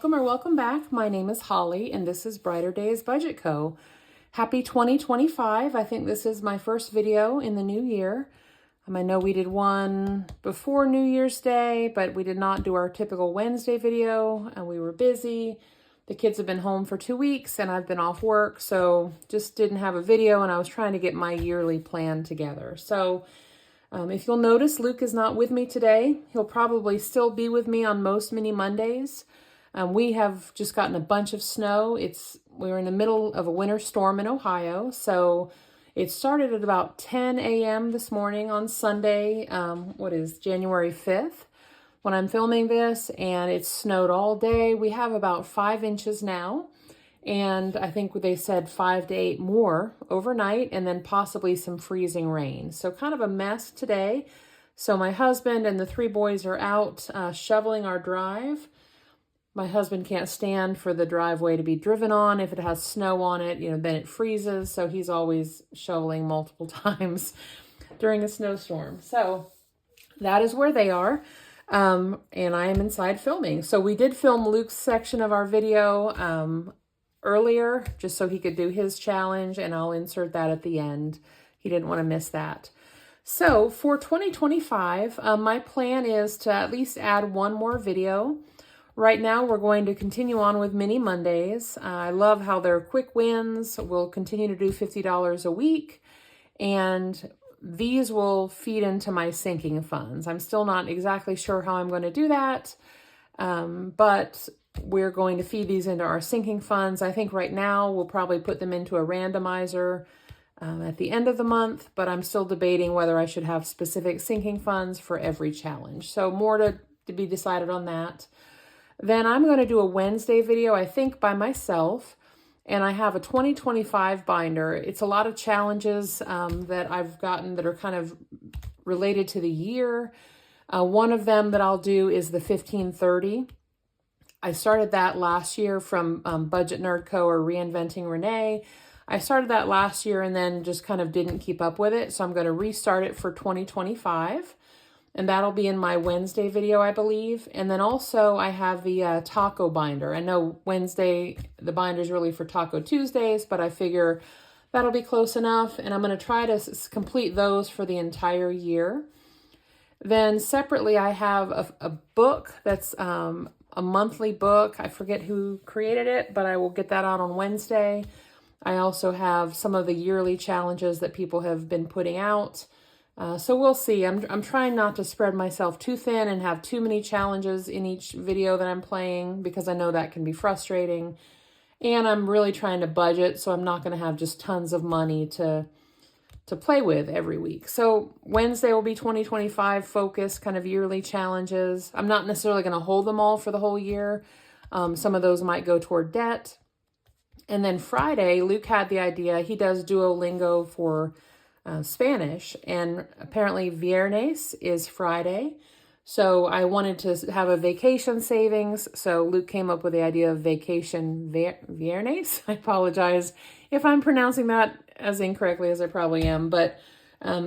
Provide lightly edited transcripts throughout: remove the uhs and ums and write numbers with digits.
welcome or welcome back. My name is Holly and this is Brighter Days Budget Co. Happy 2025. I think this is my first video in the new year. I know we did one before New Year's Day, but we did not do our typical Wednesday video and we were busy. The kids have been home for 2 weeks and I've been off work, so just didn't have a video, and I was trying to get my yearly plan together. So if you'll notice, Luke is not with me today. He'll probably still be with me on most Mini Mondays. We have just gotten a bunch of snow. We're in the middle of a winter storm in Ohio. So it started at about 10 a.m. this morning on Sunday, January 5th, when I'm filming this, and it's snowed all day. We have about 5 inches now, and I think they said 5 to 8 more overnight, and then possibly some freezing rain. So kind of a mess today. So my husband and the 3 boys are out shoveling our drive. My husband can't stand for the driveway to be driven on. If it has snow on it, then it freezes. So he's always shoveling multiple times during a snowstorm. So that is where they are. And I am inside filming. So we did film Luke's section of our video earlier, just so he could do his challenge, and I'll insert that at the end. He didn't want to miss that. So for 2025, my plan is to at least add one more video. Right now, we're going to continue on with Mini Mondays. I love how they're quick wins. We'll continue to do $50 a week, and these will feed into my sinking funds. I'm still not exactly sure how I'm going to do that, but we're going to feed these into our sinking funds. I think right now we'll probably put them into a randomizer at the end of the month, but I'm still debating whether I should have specific sinking funds for every challenge. So more to be decided on that. Then I'm going to do a Wednesday video, I think by myself, and I have a 2025 binder. It's a lot of challenges that I've gotten that are kind of related to the year. One of them that I'll do is the 1530. I started that last year from Budget Nerd Co. or Reinventing Renee. I started that last year and then just kind of didn't keep up with it. So I'm going to restart it for 2025. And that'll be in my Wednesday video, I believe. And then also I have the taco binder. I know Wednesday, the binder is really for Taco Tuesdays, but I figure that'll be close enough. And I'm going to try to complete those for the entire year. Then separately, I have a book that's a monthly book. I forget who created it, but I will get that out on Wednesday. I also have some of the yearly challenges that people have been putting out. So we'll see. I'm trying not to spread myself too thin and have too many challenges in each video that I'm playing, because I know that can be frustrating. And I'm really trying to budget, so I'm not going to have just tons of money to play with every week. So Wednesday will be 2025 focused, kind of yearly challenges. I'm not necessarily going to hold them all for the whole year. Some of those might go toward debt. And then Friday, Luke had the idea. He does Duolingo for Spanish, and apparently Viernes is Friday. So I wanted to have a vacation savings. So Luke came up with the idea of vacation Viernes. I apologize if I'm pronouncing that as incorrectly as I probably am. But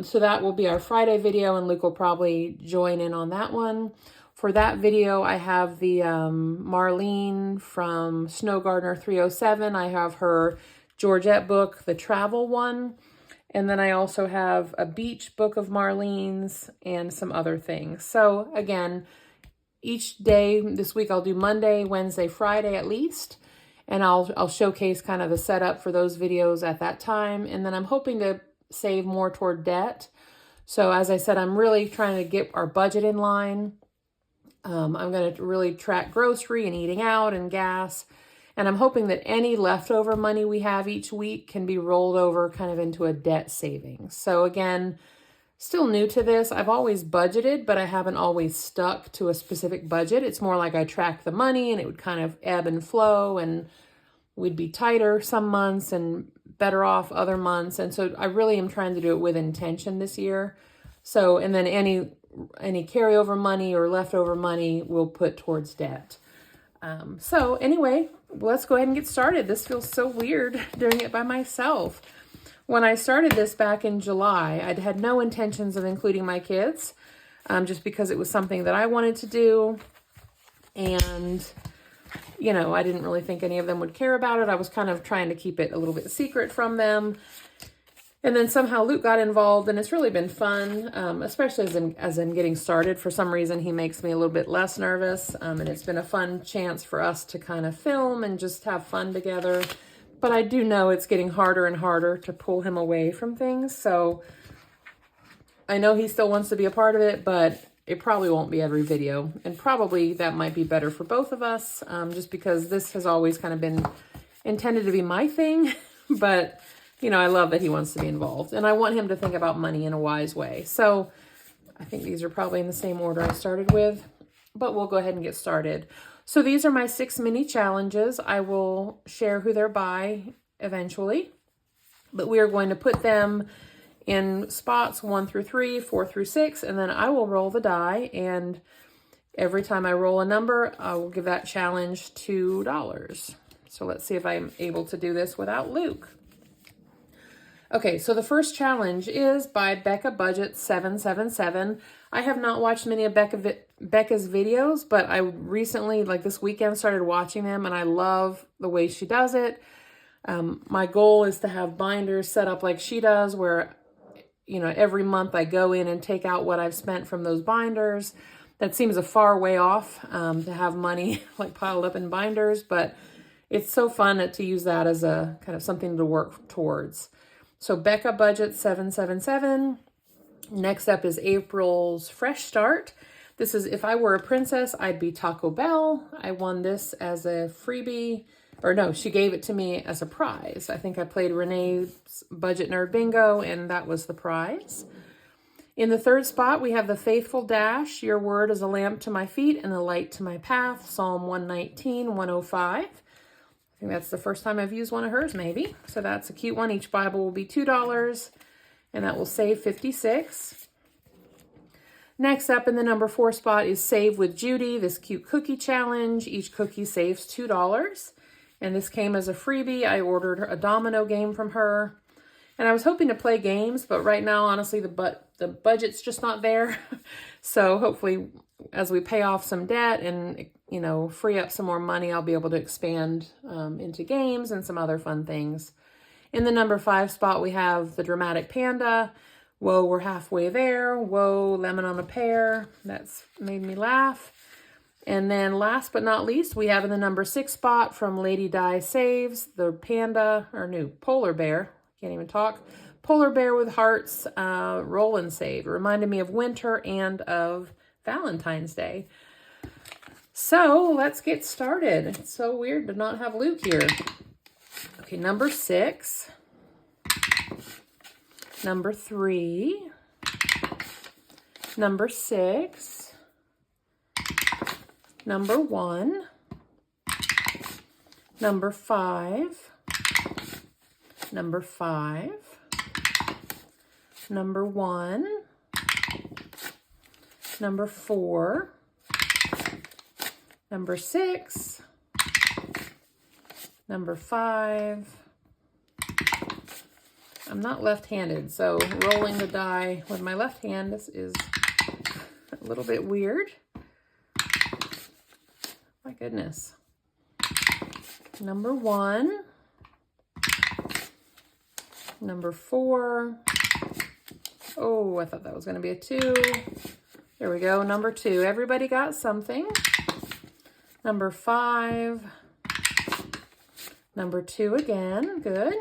so that will be our Friday video, and Luke will probably join in on that one. For that video, I have the Marlene from Snow Gardener 307. I have her Georgette book, the travel one. And then I also have a beach book of Marlene's and some other things. So again, each day this week I'll do Monday, Wednesday, Friday at least. And I'll showcase kind of the setup for those videos at that time. And then I'm hoping to save more toward debt. So as I said, I'm really trying to get our budget in line. I'm going to really track grocery and eating out and gas. And I'm hoping that any leftover money we have each week can be rolled over kind of into a debt savings. So again, still new to this. I've always budgeted, but I haven't always stuck to a specific budget. It's more like I track the money and it would kind of ebb and flow, and we'd be tighter some months and better off other months. And so I really am trying to do it with intention this year. So, and then any carryover money or leftover money we'll put towards debt. So anyway, let's go ahead and get started. This feels so weird doing it by myself. When I started this back in July, I'd had no intentions of including my kids, just because it was something that I wanted to do. And you know, I didn't really think any of them would care about it. I was kind of trying to keep it a little bit secret from them. And then somehow Luke got involved, and it's really been fun, especially as I'm getting started. For some reason, he makes me a little bit less nervous, and it's been a fun chance for us to kind of film and just have fun together. But I do know it's getting harder and harder to pull him away from things, so I know he still wants to be a part of it, but it probably won't be every video, and probably that might be better for both of us, just because this has always kind of been intended to be my thing, but you know, I love that he wants to be involved, and I want him to think about money in a wise way. So I think these are probably in the same order I started with, but we'll go ahead and get started. So these are my 6 mini challenges. I will share who they're by eventually, but we are going to put them in spots 1 through 3, 4 through 6, and then I will roll the die, and every time I roll a number, I will give that challenge $2. So let's see if I'm able to do this without Luke. Okay, so the first challenge is by Becca Budget 777. I have not watched many of Becca's videos, but I recently, like this weekend, started watching them, and I love the way she does it. My goal is to have binders set up like she does, where, you know, every month I go in and take out what I've spent from those binders. That seems a far way off, to have money like piled up in binders, but it's so fun to use that as a kind of something to work towards. So Becca Budget 777. Next up is April's Fresh Start. This is If I Were a Princess, I'd Be Taco Bell. I won this as a freebie, or no, she gave it to me as a prize. I think I played Renee's Budget Nerd Bingo, and that was the prize. In the third spot, we have the Faithful Dash. Your word is a lamp to my feet and a light to my path. Psalm 119, 105. I think that's the first time I've used one of hers, maybe. So that's a cute one. Each Bible will be $2, and that will save 56. Next up in the number 4 spot is Save with Judy, this cute cookie challenge. Each cookie saves $2, and this came as a freebie. I ordered a domino game from her, and I was hoping to play games, but right now, honestly, the budget's just not there. So hopefully, as we pay off some debt and, you know, free up some more money, I'll be able to expand into games and some other fun things. In the number 5 spot, we have the Dramatic Panda. Whoa, we're halfway there. Whoa, lemon on a pear. That's made me laugh. And then last but not least, we have in the number 6 spot from Lady Di Saves, the panda, or new polar bear. Can't even talk. Polar bear with hearts, roll and save. It reminded me of winter and of Valentine's Day. So let's get started. It's so weird to not have Luke here. Okay, number 6, number 3, number 6, number 1, number 5, number 5, number 1, number 4, number 6, number 5. I'm not left-handed, so rolling the die with my left hand is a little bit weird. My goodness. Number 1, number 4. Oh, I thought that was going to be a 2. There we go, number 2. Everybody got something. Number 5. Number 2 again, good.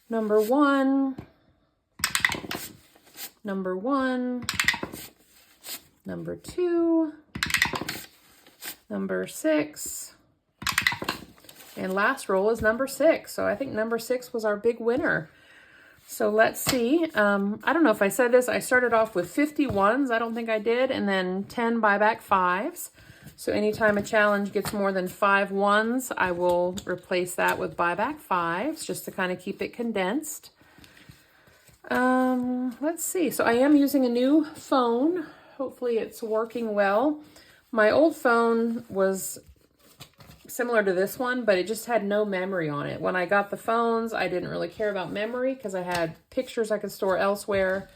Number 1. Number 1. Number 2. Number 6. And last roll is number 6. So I think number 6 was our big winner. So let's see. I don't know if I said this. I started off with 50 ones. I don't think I did. And then 10 buyback 5s. So anytime a challenge gets more than 5 ones, I will replace that with buyback 5s just to kind of keep it condensed. Let's see. So I am using a new phone. Hopefully it's working well. My old phone was similar to this one, but it just had no memory on it. When I got the phones, I didn't really care about memory because I had pictures I could store elsewhere.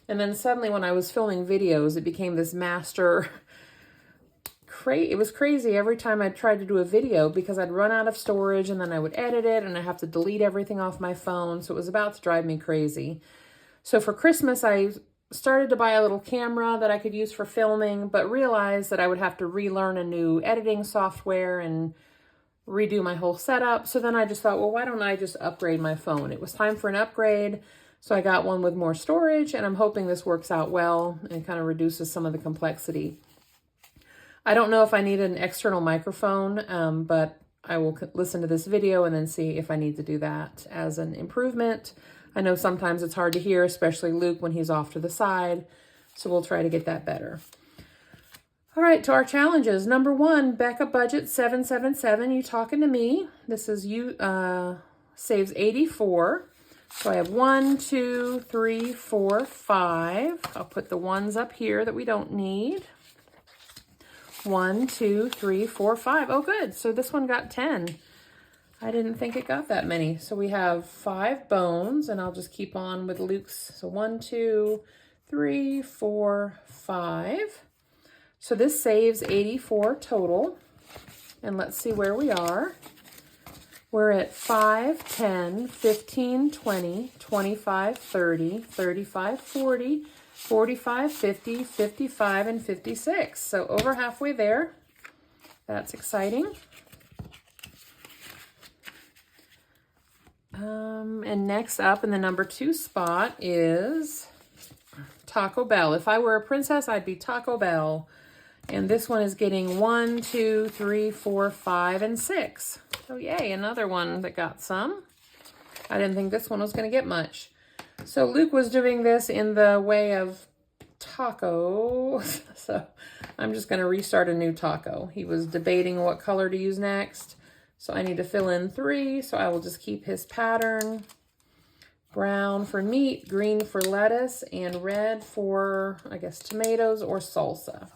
And then suddenly when I was filming videos, it became this master it was crazy every time I tried to do a video because I'd run out of storage and then I would edit it and I have to delete everything off my phone. So it was about to drive me crazy. So for Christmas, I started to buy a little camera that I could use for filming, but realized that I would have to relearn a new editing software and redo my whole setup. So then I just thought, well, why don't I just upgrade my phone? It was time for an upgrade. So I got one with more storage, and I'm hoping this works out well and kind of reduces some of the complexity. I don't know if I need an external microphone, but I will listen to this video and then see if I need to do that as an improvement. I know sometimes it's hard to hear, especially Luke when he's off to the side. So we'll try to get that better. All right, to our challenges. Number 1, Becca Budget 777. You talking to me? This is saves 84. So I have 1, 2, 3, 4, 5. I'll put the ones up here that we don't need. 1, 2, 3, 4, 5. Oh, good. So this one got 10. I didn't think it got that many. So we have 5 bones, and I'll just keep on with Luke's. So 1, 2, 3, 4, 5. So this saves 84 total. And let's see where we are. We're at 5, 10, 15, 20, 25, 30, 35, 40, 45, 50, 55, and 56. So over halfway there. That's exciting. And next up in the number 2 spot is Taco Bell. If I were a princess, I'd be Taco Bell. And this one is getting 1, 2, 3, 4, 5, and 6. So yay, another one that got some. I didn't think this one was going to get much. So Luke was doing this in the way of tacos. So I'm just going to restart a new taco. He was debating what color to use next. So I need to fill in 3. So I will just keep his pattern. Brown for meat, green for lettuce, and red for, I guess, tomatoes or salsa.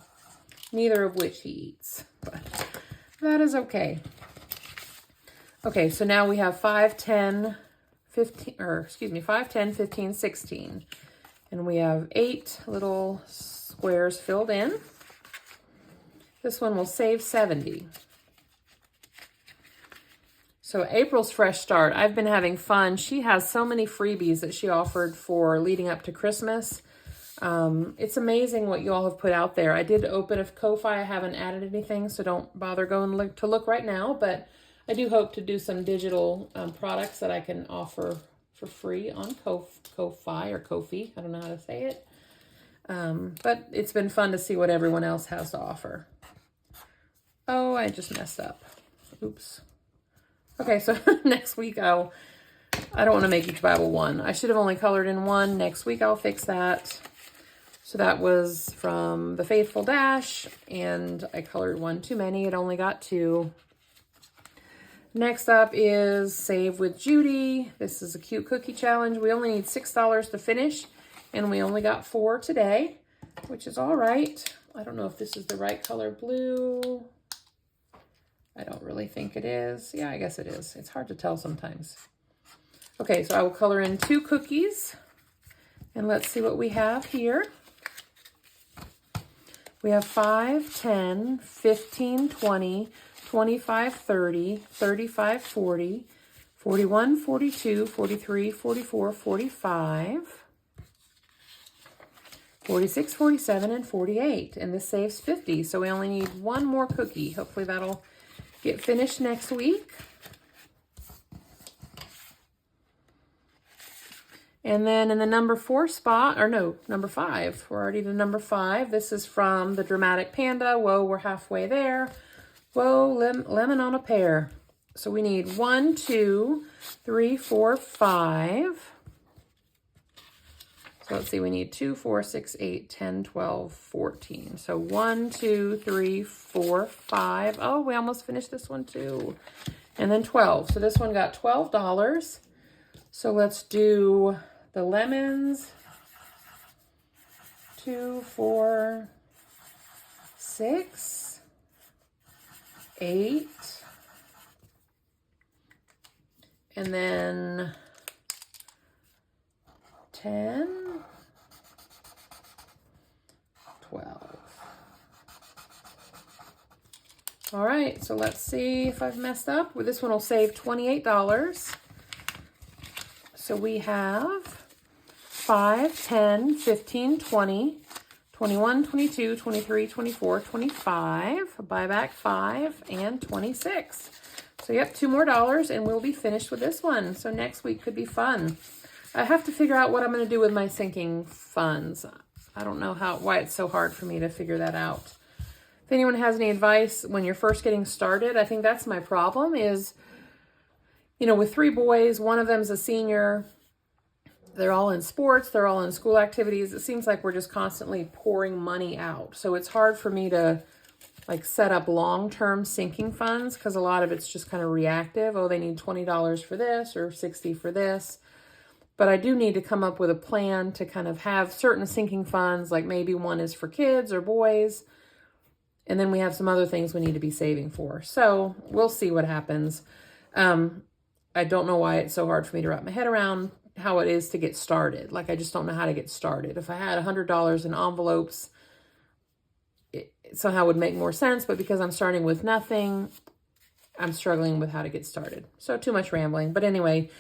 Neither of which he eats, but that is okay. Okay, so now we have 5, 10, 15, or excuse me, 5, 10, 15, 16. And we have 8 little squares filled in. This one will save 70. So April's fresh start. I've been having fun. She has so many freebies that she offered for leading up to Christmas. It's amazing what you all have put out there. I did open a Ko-Fi. I haven't added anything, so don't bother going to look right now. But I do hope to do some digital products that I can offer for free on Ko-Fi or Ko-Fi. I don't know how to say it. But it's been fun to see what everyone else has to offer. Oh, I just messed up. Oops. Okay, so next week I don't want to make each Bible one. I should have only colored in one. Next week I'll fix that. So that was from the Faithful Dash, and I colored one too many. It only got 2. Next up is Save with Judy. This is a cute cookie challenge. We only need $6 to finish, and we only got 4 today, which is all right. I don't know if this is the right color blue. I don't really think it is. Yeah, I guess it is. It's hard to tell sometimes. Okay, so I will color in 2 cookies, and let's see what we have here. We have 5, 10, 15, 20, 25, 30, 35, 40, 41, 42, 43, 44, 45, 46, 47, and 48. And this saves 50. So we only need 1 more cookie. Hopefully that'll get finished next week. And then in the number 4 spot, or no, number 5. We're already to number 5. This is from the Dramatic Panda. Whoa, we're halfway there. Whoa, lemon on a pear. So we need 1, 2, 3, 4, 5. So let's see, we need 2, 4, 6, 8, 10, 12, 14. So 1, 2, 3, 4, 5. Oh, we almost finished this one too. And then 12. So this one got $12. So let's do the lemons. 2, 4, 6, 8. And then 10, 12. All right, so let's see if I've messed up. Well, this one will save $28. So we have 5, 10, 15, 20, 21, 22, 23, 24, 25, buyback 5, and 26. So yep, $2 more and we'll be finished with this one. So next week could be fun. I have to figure out what I'm going to do with my sinking funds. I don't know why it's so hard for me to figure that out. If anyone has any advice when you're first getting started, I think that's my problem is, you know, with 3 boys, one of them's a senior. They're all in sports. They're all in school activities. It seems like we're just constantly pouring money out. So it's hard for me to like set up long-term sinking funds because a lot of it's just kind of reactive. Oh, they need $20 for this or $60 for this. But I do need to come up with a plan to kind of have certain sinking funds, like maybe one is for kids or boys. And then we have some other things we need to be saving for. So we'll see what happens. I don't know why it's so hard for me to wrap my head around how it is to get started. Like, I just don't know how to get started. If I had $100 in envelopes, it somehow would make more sense. But because I'm starting with nothing, I'm struggling with how to get started. So too much rambling. But anyway,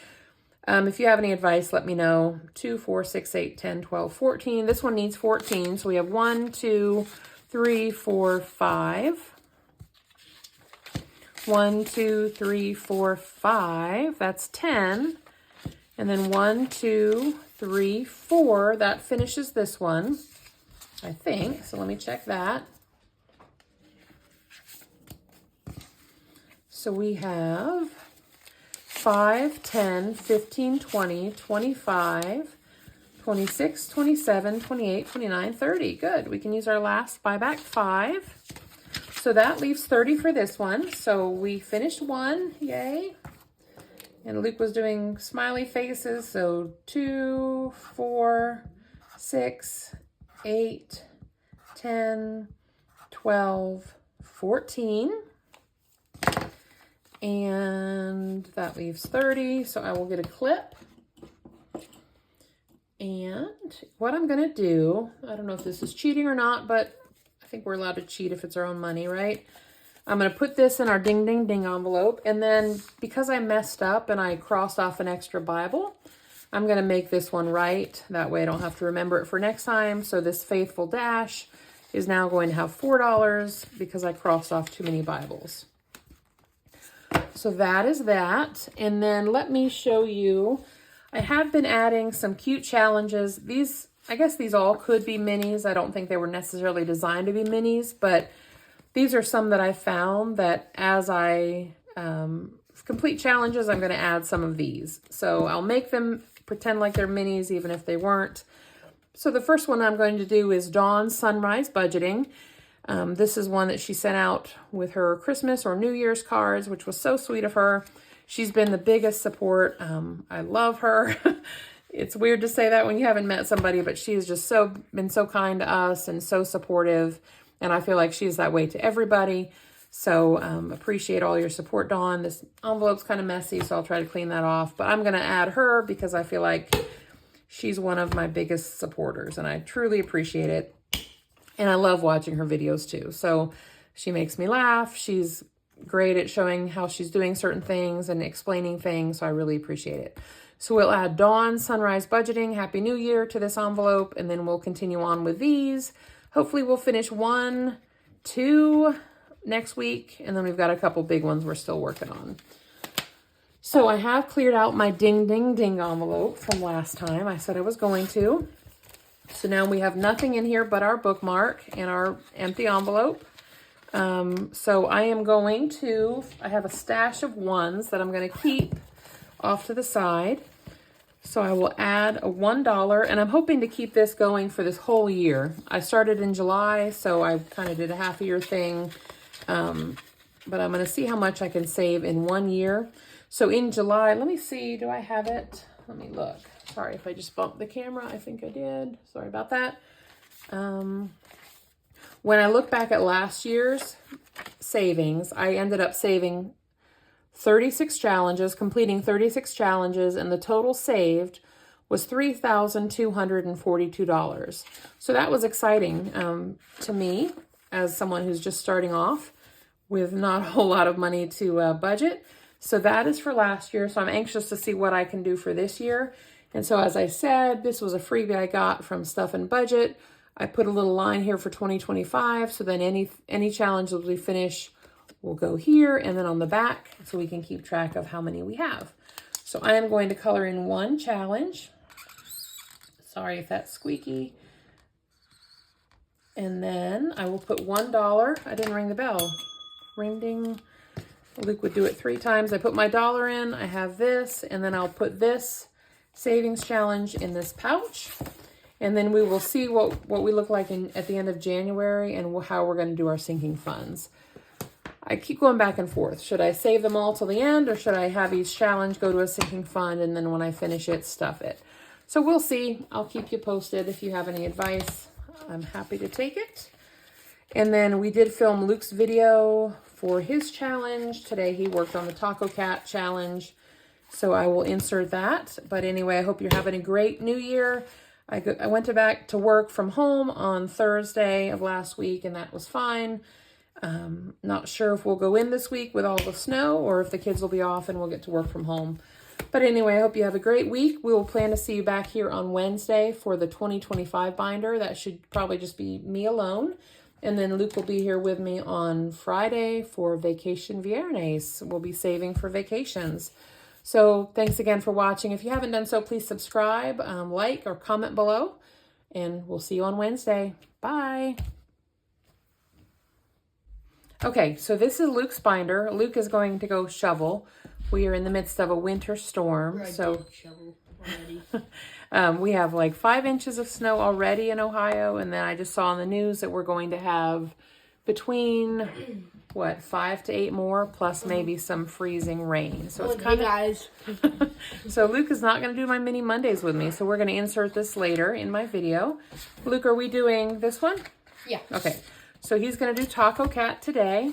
if you have any advice, let me know. 2, 4, 6, 8, 10, 12, 14. This one needs 14. So we have 1, 2, 3, 4, 5. 1, 2, 3, 4, 5. That's 10. And then 1, 2, 3, 4. That finishes this one, I think. So let me check that. So we have 5, 10, 15, 20, 25, 26, 27, 28, 29, 30. Good. We can use our last buyback 5. So that leaves 30 for this one. So we finished one. Yay. And Luke was doing smiley faces. So 2, 4, 6, 8, 10, 12, 14. And that leaves 30. So I will get a clip. And what I'm going to do, I don't know if this is cheating or not, but I think we're allowed to cheat if it's our own money, right? I'm going to put this in our ding, ding, ding envelope. And then because I messed up and I crossed off an extra Bible, I'm going to make this one right. That way I don't have to remember it for next time. So this faithful dash is now going to have $4 because I crossed off too many Bibles. So that is that. And then let me show you, I have been adding some cute challenges. These, I guess these all could be minis. I don't think they were necessarily designed to be minis, but these are some that I found that as I complete challenges, I'm going to add some of these. So I'll make them pretend like they're minis, even if they weren't. So the first one I'm going to do is Dawn's Sunrise Budgeting. This is one that she sent out with her Christmas or New Year's cards, which was so sweet of her. She's been the biggest support. I love her. It's weird to say that when you haven't met somebody, but she has just been so kind to us and so supportive. And I feel like she's that way to everybody. So appreciate all your support, Dawn. This envelope's kind of messy, so I'll try to clean that off. But I'm going to add her because I feel like she's one of my biggest supporters, and I truly appreciate it. And I love watching her videos too. So she makes me laugh. She's great at showing how she's doing certain things and explaining things. So I really appreciate it. So we'll add Dawn's Sunrise Budgeting, Happy New Year to this envelope. And then we'll continue on with these. Hopefully we'll finish 1, 2 next week. And then we've got a couple big ones we're still working on. So I have cleared out my ding, ding, ding envelope from last time. I said I was going to. So now we have nothing in here but our bookmark and our empty envelope. So I am going to, I have a stash of ones that I'm going to keep off to the side. So I will add a $1, and I'm hoping to keep this going for this whole year. I started in July, so I kind of did a half a year thing. But I'm going to see how much I can save in 1 year. So in July, let me see, do I have it? Let me look. Sorry if I just bumped the camera. I think I did. Sorry about that. When I look back at last year's savings, I ended up saving 36 challenges, completing 36 challenges, and the total saved was $3,242. So that was exciting to me as someone who's just starting off. with not a whole lot of money to budget. So that is for last year. So I'm anxious to see what I can do for this year. And so as I said, this was a freebie I got from Stuff and Budget. I put a little line here for 2025. So then any challenge that we finish will go here and then on the back so we can keep track of how many we have. So I am going to color in one challenge. Sorry if that's squeaky. And then I will put $1. I didn't ring the bell. Ring ding. Luke would do it 3 times. I put my dollar in. I have this. And then I'll put this savings challenge in this pouch. And then we will see what we look like at the end of January and how we're going to do our sinking funds. I keep going back and forth. Should I save them all till the end, or should I have each challenge go to a sinking fund and then when I finish it, stuff it? So we'll see. I'll keep you posted. If you have any advice, I'm happy to take it. And then we did film Luke's video for his challenge. Today he worked on the Taco Cat challenge, so I will insert that. But anyway, I hope you're having a great new year. I went back to work from home on Thursday of last week, and that was fine. Not sure if we'll go in this week with all the snow or if the kids will be off and we'll get to work from home. But anyway, I hope you have a great week. We will plan to see you back here on Wednesday for the 2025 binder. That should probably just be me alone. And then Luke will be here with me on Friday for Vacation Viernes. We'll be saving for vacations. So thanks again for watching. If you haven't done so, please subscribe, like, or comment below. And we'll see you on Wednesday. Bye. Okay, so this is Luke's binder. Luke is going to go shovel. We are in the midst of a winter storm. So shovel already. We have like 5 inches of snow already in Ohio. And then I just saw on the news that we're going to have between, what, 5 to 8 more, plus maybe some freezing rain. So it's kind of... guys. So Luke is not going to do my mini Mondays with me. So we're going to insert this later in my video. Luke, are we doing this one? Yeah. Okay. So he's going to do Taco Cat today,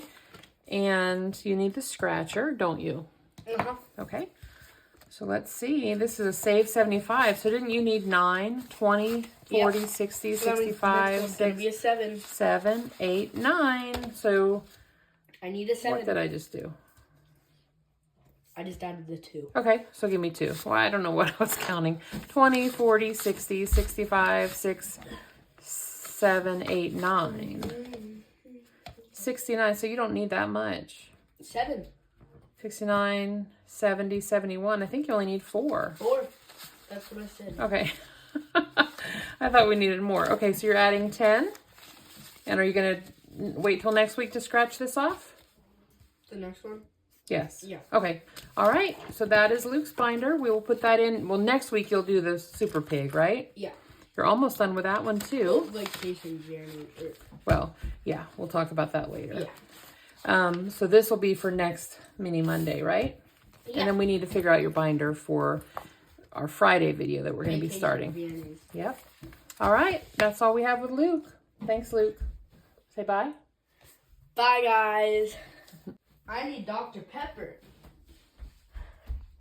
and you need the scratcher, don't you? Uh-huh. Okay. So let's see. This is a save 75. So didn't you need 9, 20, 40, 60, 65, 6, 7, 8, 9. So I need a 7. What did I just do? I just added the 2. Okay, so give me 2. Well, I don't know what I was counting. 20, 40, 60, 65, 6, 7, 8, 9. 69, so you don't need that much. 7. 69, 70, 71. I think you only need 4. 4. That's what I said. Okay. I thought we needed more. Okay, so you're adding 10. And are you going to wait till next week to scratch this off? The next one? Yes. Yeah. Okay. All right. So that is Luke's binder. We will put that in. Well, next week you'll do the Super Pig, right? Yeah. You're almost done with that one too. Vacation journey. Well, yeah, we'll talk about that later. Yeah. So this will be for next Mini Monday, right? Yeah. And then we need to figure out your binder for our Friday video that we're going to be starting. Viernes. Yep. All right. That's all we have with Luke. Thanks, Luke. Say bye. Bye, guys. I need Dr. Pepper.